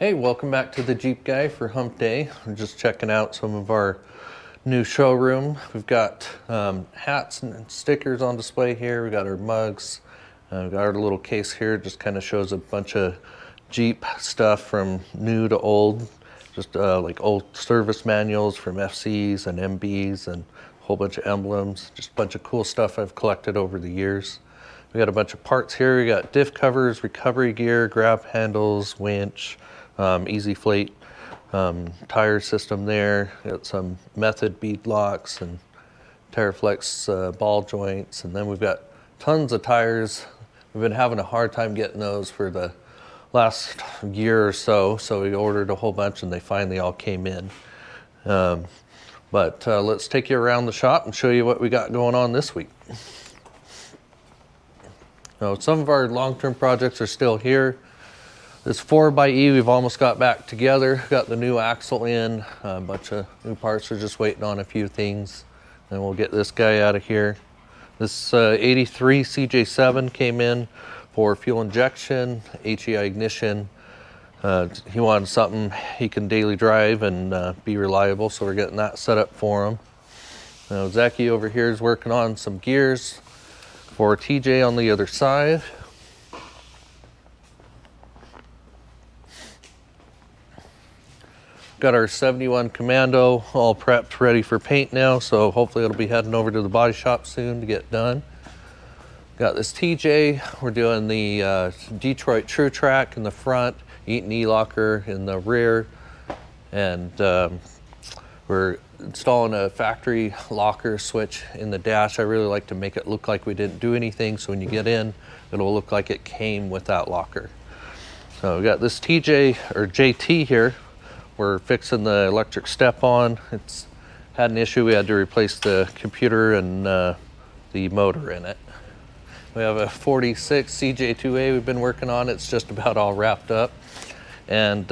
Hey, welcome back to the Jeep Guy for Hump Day. We're just checking out some of our new showroom. We've got hats and stickers on display here. We got our mugs. We've got our little case here. Just kind of shows a bunch of Jeep stuff from new to old. Just like old service manuals from FCs and MBs and a whole bunch of emblems. Just a bunch of cool stuff I've collected over the years. We got a bunch of parts here. We got diff covers, recovery gear, grab handles, winch, easy flate tire system there. Got some method bead locks and Terraflex ball joints. And then we've got tons of tires. We've been having a hard time getting those for the last year or so. So we ordered a whole bunch and they finally all came in. But let's take you around the shop and show you what we got going on this week. Now, some of our long-term projects are still here. This 4xe we've almost got back together. Got the new axle in, a bunch of new parts. We're just waiting on a few things. And we'll get this guy out of here. This 83 CJ7 came in for fuel injection, HEI ignition. He wanted something he can daily drive and be reliable, so we're getting that set up for him. Now, Zachy over here is working on some gears for TJ on the other side. Got our 71 Commando all prepped, ready for paint now, so hopefully it'll be heading over to the body shop soon to get done. Got this TJ, we're doing the Detroit True Track in the front, Eaton E-Locker in the rear, and we're installing a factory locker switch in the dash. I really like to make it look like we didn't do anything, so when you get in, it'll look like it came with that locker. So we got this TJ, or JT here. We're fixing the electric step on. It's had an issue. We had to replace the computer and the motor in it. We have a 46 CJ2A we've been working on. It's just about all wrapped up. And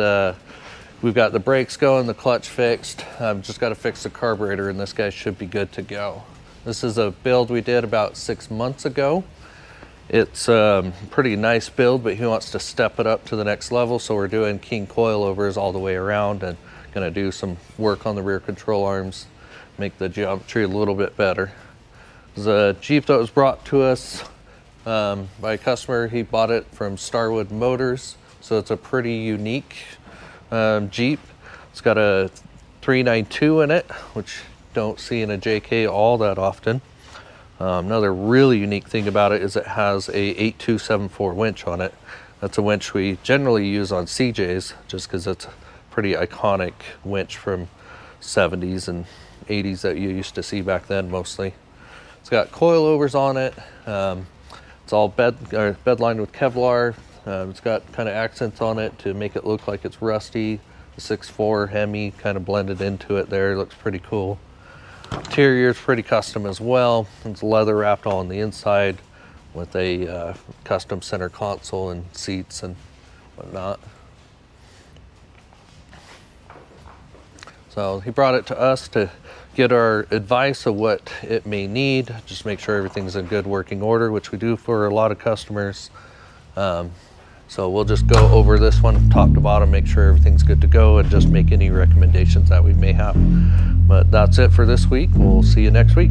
we've got the brakes going, the clutch fixed. I've just got to fix the carburetor and this guy should be good to go. This is a build we did about 6 months ago. It's a pretty nice build, but he wants to step it up to the next level. So we're doing king coilovers all the way around and gonna do some work on the rear control arms, make the geometry a little bit better. There's a Jeep that was brought to us by a customer. He bought it from Starwood Motors. So it's a pretty unique Jeep. It's got a 392 in it, which don't see in a JK all that often. Another really unique thing about it is it has a 8274 winch on it. That's a winch we generally use on CJs just because it's a pretty iconic winch from 70s and 80s that you used to see back then mostly. It's got coilovers on it. It's all bed lined with Kevlar. It's got kind of accents on it to make it look like it's rusty. The 6.4 Hemi kind of blended into it there. It looks pretty cool. Interior is pretty custom as well. It's leather wrapped all on the inside with a custom center console and seats and whatnot. So he brought it to us to get our advice of what it may need, just make sure everything's in good working order, which we do for a lot of customers. So we'll just go over this one top to bottom, make sure everything's good to go, and just make any recommendations that we may have. But that's it for this week. We'll see you next week.